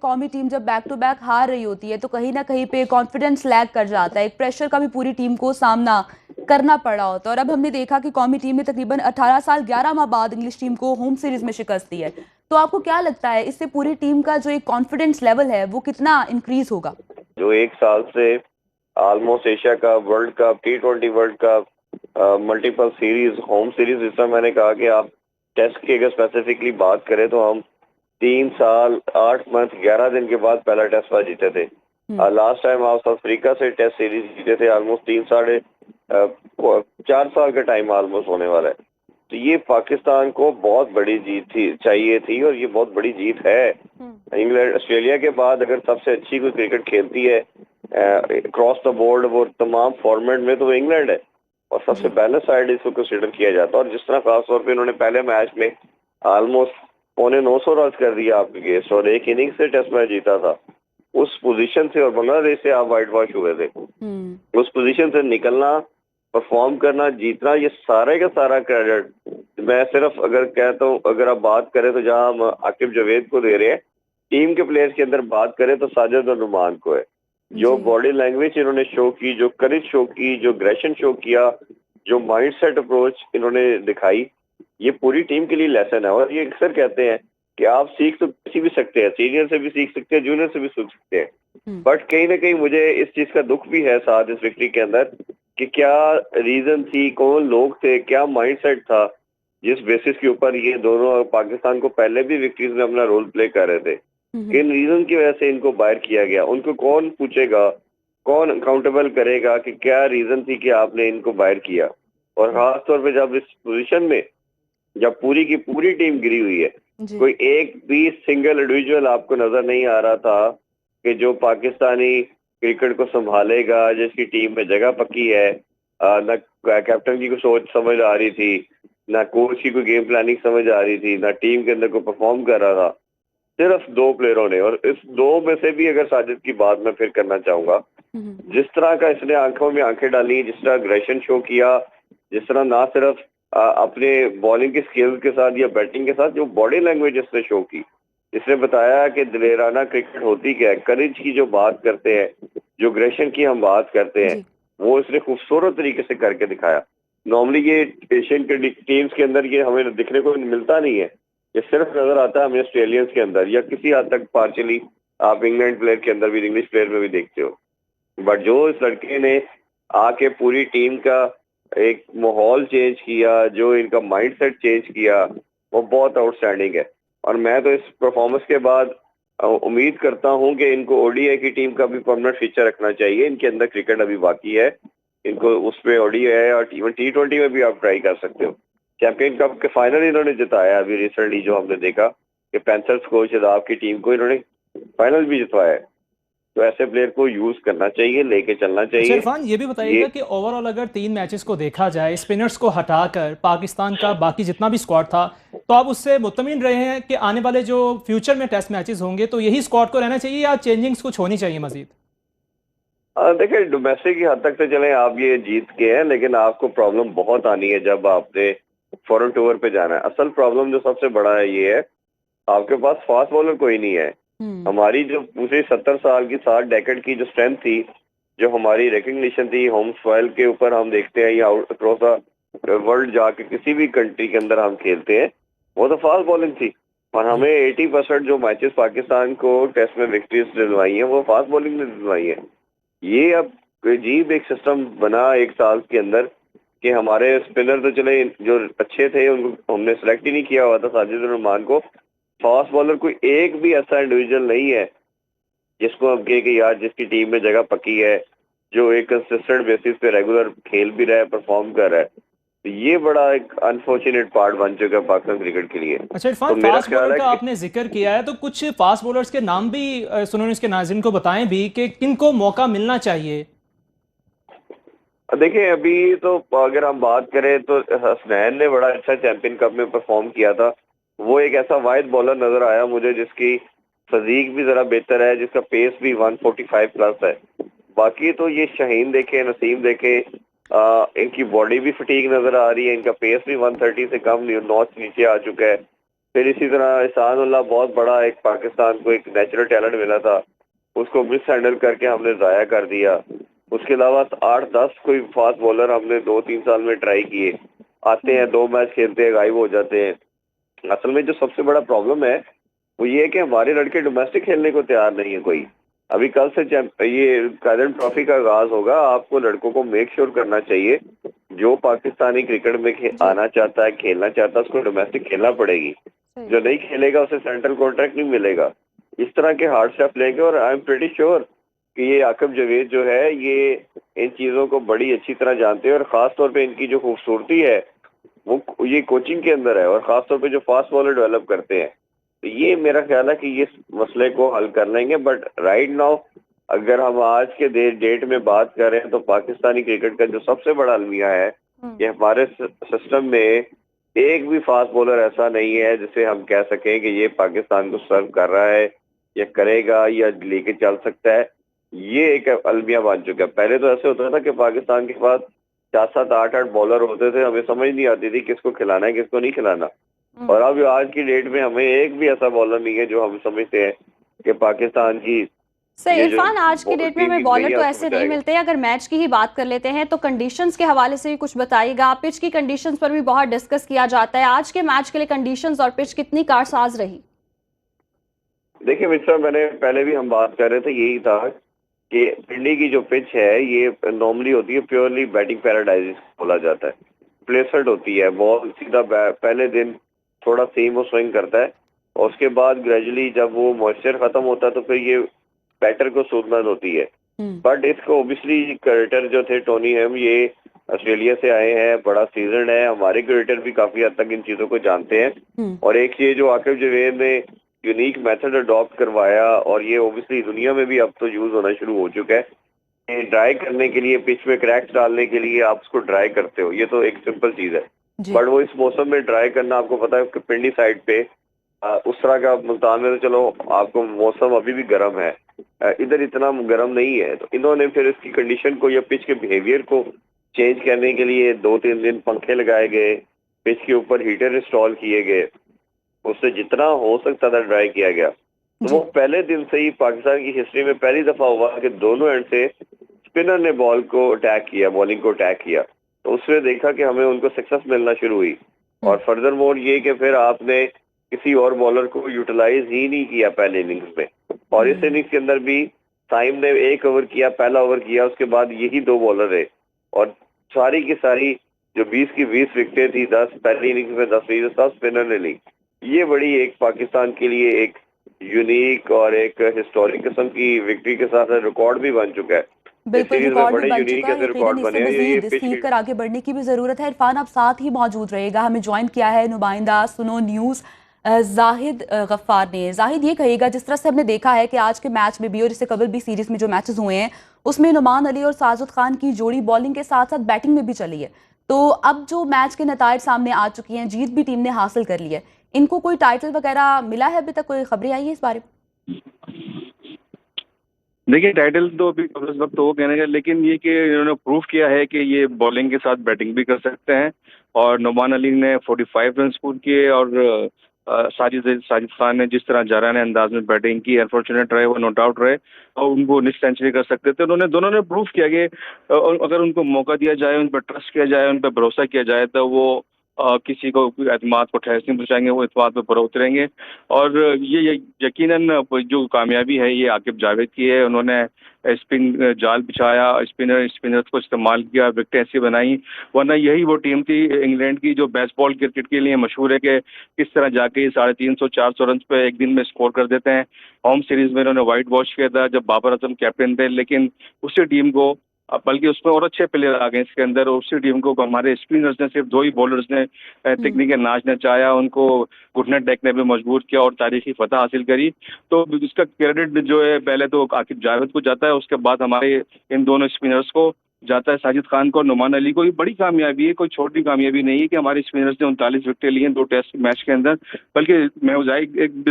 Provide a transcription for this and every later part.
कौमी टीम जब back to back हार रही होती है तो कहीं ना कहीं पे कॉन्फिडेंस लैग कर जाता है, एक प्रेशर का भी पूरी टीम को सामना करना पड़ा होता है। और अब हमने देखा कि कौमी टीम ने तकरीबन 18 साल 11 माह बाद इंग्लिश टीम को होम सीरीज में शिकस्त दी है। तो आपको क्या लगता है इससे पूरी टीम का जो एक कॉन्फिडेंस लेवल है वो कितना इंक्रीज होगा? जो एक साल से almost Asia cup, world cup, T20 world cup, multiple series, home series, जिस तरह मैंने कहा कि आप टेस्ट की अगर स्पेसिफिकली बात करें तो हम 3 साल 8 मंथ 11 दिन के बाद पहला टेस्ट मैच जीते थे। लास्ट टाइम आप साउथ अफ्रीका से टेस्ट सीरीज जीते थे, ऑलमोस्ट 4 साल का टाइम ऑलमोस्ट होने वाला है। तो ये पाकिस्तान को बहुत बड़ी जीत थी, चाहिए थी, और ये बहुत बड़ी जीत है। इंग्लैंड ऑस्ट्रेलिया के बाद अगर सबसे अच्छी कोई क्रिकेट खेलती है क्रॉस द बोर्ड वो तमाम फॉर्मेट में, तो वो इंग्लैंड है, और सबसे बैलेंस साइड इसको कंसिडर किया जाता है। और जिस तरह खासतौर पे इन्होंने पहले मैच में ऑलमोस्ट 950 रन कर दिया आपके गेस्ट, और एक इनिंग से टेस्ट मैच जीता था उस पोजीशन से, और बांग्लादेश से आप वाइट वॉश हुए थे। उस पोजीशन से निकलना, परफॉर्म करना, जीतना, ये सारे का सारा क्रेडिट मैं सिर्फ अगर कहता हूँ, अगर आप बात करें तो जहां हम आकिब जावेद को दे रहे हैं, टीम के प्लेयर्स के अंदर बात करें तो साजिद और नुमान को है। जो बॉडी लैंग्वेज इन्होंने शो की, जो करेज शो की, जो ग्रेशन शो किया, जो माइंडसेट अप्रोच इन्होंने दिखाई, ये पूरी टीम के लिए लेसन है। और ये अक्सर कहते हैं कि आप सीख तो किसी भी सकते हैं, सीनियर से भी सीख सकते हैं, जूनियर से भी सीख सकते हैं, बट कहीं ना कहीं मुझे इस चीज का दुख भी है साथ इस विक्ट्री के अंदर कि क्या रीजन थी, कौन लोग थे, क्या माइंडसेट था जिस बेसिस के ऊपर ये दोनों पाकिस्तान को पहले भी विक्ट्रीज में अपना रोल प्ले कर रहे थे। किन रीजन की वजह से इनको बाहर किया गया, उनको कौन पूछेगा, कौन अकाउंटेबल करेगा कि क्या रीजन थी कि आपने इनको बाहर किया। और खासतौर पे जब इस पोजीशन में जब पूरी की पूरी टीम गिरी हुई है, कोई एक भी सिंगल इंडिविजुअल आपको नजर नहीं आ रहा था कि जो पाकिस्तानी क्रिकेट को संभालेगा, जिसकी टीम में जगह पक्की है। न कैप्टन की कोई सोच समझ आ रही थी, ना कोच की कोई गेम प्लानिंग समझ आ रही थी, ना टीम के अंदर कोई परफॉर्म कर रहा था। सिर्फ दो प्लेयरों ने, और इस दो में से भी अगर साजिद की बात मैं फिर करना चाहूंगा, जिस तरह का इसने आंखों में आंखें डाली, जिस तरह अग्रेशन शो किया, जिस तरह ना सिर्फ अपने बॉलिंग की स्किल्स के साथ या बैटिंग के साथ जो बॉडी लैंग्वेज इसने शो की, इसने बताया कि दिलेराना क्रिकेट होती क्या है, करेज की जो बात करते हैं, जो अग्रेशन की हम बात करते हैं, वो इसने खूबसूरत तरीके से करके दिखाया। नॉर्मली ये एशियन टीम्स के अंदर ये हमें दिखने को मिलता नहीं है, ये सिर्फ नजर आता है हमें ऑस्ट्रेलियंस के अंदर, या किसी हद तक पार्शियली आप इंग्लैंड प्लेयर के अंदर भी, इंग्लिश प्लेयर में भी देखते हो। बट जो इस लड़के ने आके पूरी टीम का एक माहौल चेंज किया, जो इनका माइंडसेट चेंज किया, वो बहुत आउटस्टैंडिंग है। और मैं तो इस परफॉर्मेंस के बाद उम्मीद करता हूं कि इनको ओडीआई की टीम का भी परमानेंट फीचर रखना चाहिए। इनके अंदर क्रिकेट अभी बाकी है, इनको उसमें ओडीआई और इवन T20 में भी आप ट्राई कर सकते हो। चैंपियन कप के फाइनल इन्होंने जिताया अभी रिसेंटली, जो हमने देखा कि पैंथर्स कोच शादाब की टीम को इन्होंने फाइनल भी जितवाया है। तो ऐसे प्लेयर को यूज करना चाहिए, लेके चलना अच्छा चाहिए। इरफान, ये भी बताइएगा ये कि ओवरऑल अगर 3 मैचेस को देखा जाए, स्पिनर्स को हटाकर पाकिस्तान का बाकी जितना भी स्क्वाड था, तो आप उससे मुतमिन रहे हैं कि आने वाले जो फ्यूचर में टेस्ट मैचेस होंगे तो यही स्क्वाड को रहना चाहिए या चेंजिंग्स कुछ होनी चाहिए मजीद? देखिए, डोमेस्टिक की हद तक तो चले आप ये जीत के हैं, लेकिन आपको प्रॉब्लम बहुत आनी है जब आपने फॉरेन टूर पे जाना है। असल प्रॉब्लम जो सबसे बड़ा है ये है, आपके पास फास्ट बॉलर कोई नहीं है। हमारी जो पूरे 70 साल की 60 डेकेड की जो स्ट्रेंथ थी, जो हमारी रिकग्निशन थी होम सॉइल के ऊपर, हम देखते हैं या अक्रॉस द वर्ल्ड जाके किसी भी कंट्री के अंदर हम खेलते हैं, वो तो फास्ट बॉलिंग थी। और हमें 80% जो मैचेस पाकिस्तान को टेस्ट में विक्ट्रीज दिलवाई हैं वो फास्ट बॉलिंग ने दिलवाई है। ये अब अजीब एक सिस्टम बना एक साल के अंदर कि हमारे स्पिनर तो चले जो अच्छे थे उनको हमने सेलेक्ट ही नहीं किया हुआ था, साजिद और रहमान को। फास्ट बॉलर कोई एक भी ऐसा इंडिविजुअल नहीं है जिसको हम कहे कि यार जिसकी टीम में जगह पक्की है, जो एक कंसिस्टेंट बेसिस पे रेगुलर खेल भी रहा है, परफॉर्म कर रहा है। तो ये बड़ा एक अनफॉर्चुनेट पार्ट बन चुका है पाकिस्तान क्रिकेट के लिए। अच्छा इरफान, तो मेरा फास्ट बॉलर ख्याल है का कि आपने जिक्र किया है, तो कुछ फास्ट बॉलर्स के नाम भी सुनो इसके नाज़रीन को बताएं भी कि किनको मौका मिलना चाहिए। देखिए, अभी तो अगर हम बात करें तो हसनैन ने बड़ा अच्छा चैंपियन कप में परफॉर्म किया था। वो एक ऐसा वाहिद बॉलर नजर आया मुझे जिसकी फिजीक भी जरा बेहतर है, जिसका पेस भी 145 प्लस है। बाकी तो ये शाहीन देखे, नसीम देखे, इनकी बॉडी भी फटीक नजर आ रही है, इनका पेस भी 130 से कम नॉच नीचे आ चुका है। फिर इसी तरह एहसान उल्लाह, बहुत बड़ा एक पाकिस्तान को एक नेचुरल टैलेंट मिला था, उसको मिस हैंडल करके हमने ज़ाया कर दिया। उसके अलावा 8-10 कोई फास्ट बॉलर हमने 2-3 साल में ट्राई किए, आते हैं 2 मैच खेलते हैं, गायब हो जाते हैं। असल में जो सबसे बड़ा प्रॉब्लम है वो ये है कि हमारे लड़के डोमेस्टिक खेलने को तैयार नहीं है कोई। अभी कल से ये कायरन ट्रॉफी का आगाज होगा, आपको लड़कों को मेक श्योर करना चाहिए जो पाकिस्तानी क्रिकेट में आना चाहता है, खेलना चाहता है, उसको डोमेस्टिक खेलना पड़ेगी। जो नहीं खेलेगा उसे सेंट्रल कॉन्ट्रैक्ट नहीं मिलेगा। इस तरह के हार्ड स्टेप लेंगे और आई एम प्रीटी श्योर कि ये आकिब जावेद जो है ये इन चीजों को बड़ी अच्छी तरह जानते हैं, और खास तौर पे इनकी जो खूबसूरती है वो ये कोचिंग के अंदर है, और खास तौर पे जो फास्ट बॉलर डेवलप करते हैं। तो ये मेरा ख्याल है कि ये मसले को हल कर लेंगे। बट राइट नाउ अगर हम आज के डेट में बात करें तो पाकिस्तानी क्रिकेट का जो सबसे बड़ा अलमिया है कि हमारे सिस्टम में एक भी फास्ट बॉलर ऐसा नहीं है जिसे हम कह सकें कि ये पाकिस्तान को सर्व कर रहा है या करेगा या लेके चल सकता है। ये एक अलमिया बन चुका है। पहले तो ऐसे होता था कि पाकिस्तान के पास 7-7, 8-8 बॉलर होते थे, हमें समझ नहीं आती थी किसको खिलाना है किसको नहीं खिलाना। और अब आज की डेट में हमें एक भी ऐसा बॉलर नहीं है जो हम समझते हैं कि पाकिस्तान की सर ये जो इरफान, आज की डेट में टीम हमें की बॉलर नई तो आंख ऐसे में नहीं जाएगा। मिलते हैं। अगर मैच की ही बात कर लेते हैं तो कंडीशंस के हवाले से भी कुछ बताइएगा। पिच की कंडीशंस पर भी बहुत डिस्कस किया जाता है। आज के मैच के लिए कंडीशंस और पिच कितनी कारसाज रही? देखिए मिस्टर, मैंने पहले भी हम बात कर रहे थे, यही था कि पिंडी की जो पिच है ये नॉर्मली होती है प्योरली बैटिंग पैराडाइज बोला जाता है। प्लेसमेंट होती है, बॉल सीधा पहले दिन थोड़ा सीम और स्विंग करता है, और उसके बाद ग्रेजुअली जब वो मॉइस्चर खत्म होता है तो फिर ये बैटर को सूदमंद होती है। बट इसको ओबियसली क्रिकेटर जो थे टोनी हेम, ये ऑस्ट्रेलिया से आए हैं, बड़ा सीजन है, हमारे क्रिकेटर भी काफी हद तक इन चीजों को जानते हैं। और एक ये जो आकिब जावेद ने यूनिक मेथड अडॉप्ट करवाया, और ये ओबियसली दुनिया में भी अब तो यूज होना शुरू हो चुका है। ड्राई करने के लिए, पिच में क्रैक्स डालने के लिए आप उसको ड्राई करते हो, ये तो एक सिंपल चीज है। बट वो इस मौसम में ड्राई करना, आपको पता है कि पिंडी साइड पे उस तरह का, मुल्तान में तो चलो आपको मौसम अभी भी गर्म है, इधर इतना गर्म नहीं है। तो इन्होंने फिर इसकी कंडीशन को या पिच के बिहेवियर को चेंज करने के लिए 2-3 दिन पंखे लगाए गए, पिच के ऊपर हीटर इंस्टॉल किए गए, उससे जितना हो सकता था ड्राई किया गया। तो वो पहले दिन से ही पाकिस्तान की हिस्ट्री में पहली दफा हुआ कि दोनों एंड से स्पिनर ने बॉल को अटैक किया, बॉलिंग को अटैक किया। तो उसमें देखा कि हमें उनको सक्सेस मिलना शुरू हुई। और फर्दर मोर ये कि फिर आपने किसी और बॉलर को यूटिलाइज ही नहीं किया पहले इनिंग्स में, और इस इनिंग्स के अंदर भी साइम ने 1 ओवर किया, पहला ओवर किया, उसके बाद यही 2 बॉलर रहे, और सारी की सारी जो 20 की 20 विकेटें थी, 10 पहली इनिंग्स में 10 विकेट सब स्पिनर ने ली। ये बड़ी एक पाकिस्तान के लिए एक यूनिक और एक हिस्टोरिक किस्म की विक्ट्री के साथ रिकॉर्ड भी बन चुका है। बिल्कुल, सीरीज में रिकॉर्ड भी बड़े बन यूनिक चुका है। ऐसे रिकॉर्ड यकीनन बने इससे हैं। ये मजीद पिच सीख कर आगे बढ़ने की भी ज़रूरत है। इरफान, आप साथ ही मौजूद रहेगा। हमें ज्वाइन किया है नुमाइंदा सुनो न्यूज़ जाहिद गफ्फार ने। जाहिद, ये कहिएगा, जिस तरह से हमने देखा है कि आज के मैच में भी और इससे कबल भी सीरीज में जो मैचेस हुए हैं उसमें नुमान अली और साजिद खान की जोड़ी बॉलिंग के साथ साथ बैटिंग में भी चली है, तो अब जो मैच के नताइज सामने आ चुकी हैं, जीत भी टीम ने हासिल कर ली है, इनको कोई टाइटल वगैरह मिला है? अभी तक कोई खबरें आई है इस बारे में? देखिए, टाइटल तो अभी उस वक्त तो वो कहने का, लेकिन ये कि इन्होंने प्रूव किया है कि ये बॉलिंग के साथ बैटिंग भी कर सकते हैं। और नुमान अली ने 45 रन स्कोर किए, और साजिद खान ने जिस तरह जाराने अंदाज में बैटिंग की, अनफॉर्चुनेट रहे वो, नो डाउट रहे, और उनको निफ्ट सेंचुरी कर सकते थे। उन्होंने दोनों ने प्रूव किया कि अगर उनको मौका दिया जाए, उन पर ट्रस्ट किया जाए, उन पर भरोसा किया जाए, तो वो किसी को एतमाद को ठेस नहीं पहुंचाएंगे, वो एतमाद पर पर उतरेंगे। और ये यकीनन जो कामयाबी है ये आकिब जावेद की है। उन्होंने स्पिन जाल बिछाया, स्पिनर्स को इस्तेमाल किया, विकेटें ऐसी बनाई। वरना यही वो टीम थी इंग्लैंड की जो बेसबॉल क्रिकेट के लिए मशहूर है कि किस तरह जाके 350-400 रन पे एक दिन में स्कोर कर देते हैं। होम सीरीज में इन्होंने वाइट वॉश किया था जब बाबर आजम कैप्टन थे, लेकिन उसी टीम को, बल्कि उसमें और अच्छे प्लेयर आ गए इसके अंदर, उसी टीम को हमारे स्पिनर्स ने, सिर्फ 2 ही बॉलर्स ने तकनीक नाच नचाया, उनको घुटने टेकने पे मजबूर किया और तारीखी फतह हासिल करी। तो इसका क्रेडिट जो है पहले तो आकिब जावेद को जाता है, उसके बाद हमारे इन दोनों स्पिनर्स को जाता है, साजिद खान को, नुमान अली को। ये बड़ी कामयाबी है, कोई छोटी कामयाबी नहीं है कि हमारे स्पिनर्स ने 39 विकेटें ली हैं 2 टेस्ट मैच के अंदर। बल्कि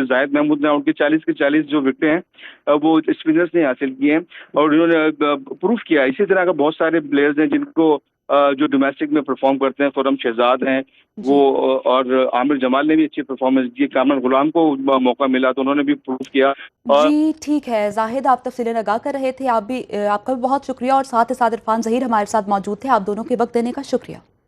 जाहिद महमूद ने उनकी 40 की 40 जो विकेटें हैं वो स्पिनर्स ने हासिल की हैं, और उन्होंने प्रूफ किया। इसी तरह का बहुत सारे प्लेयर्स हैं जिनको जो डोमेस्टिक में परफॉर्म करते हैं, खुर्रम शहजाद हैं वो, और आमिर जमाल ने भी अच्छी परफॉर्मेंस दी। कामरान गुलाम को मौका मिला तो उन्होंने भी प्रूव किया। और जी ठीक है जाहिद, आप तफसीलें लगा कर रहे थे, आप भी आपका भी बहुत शुक्रिया, और साथ ही साथ इरफान ज़हीर हमारे साथ मौजूद थे। आप दोनों के वक्त देने का शुक्रिया।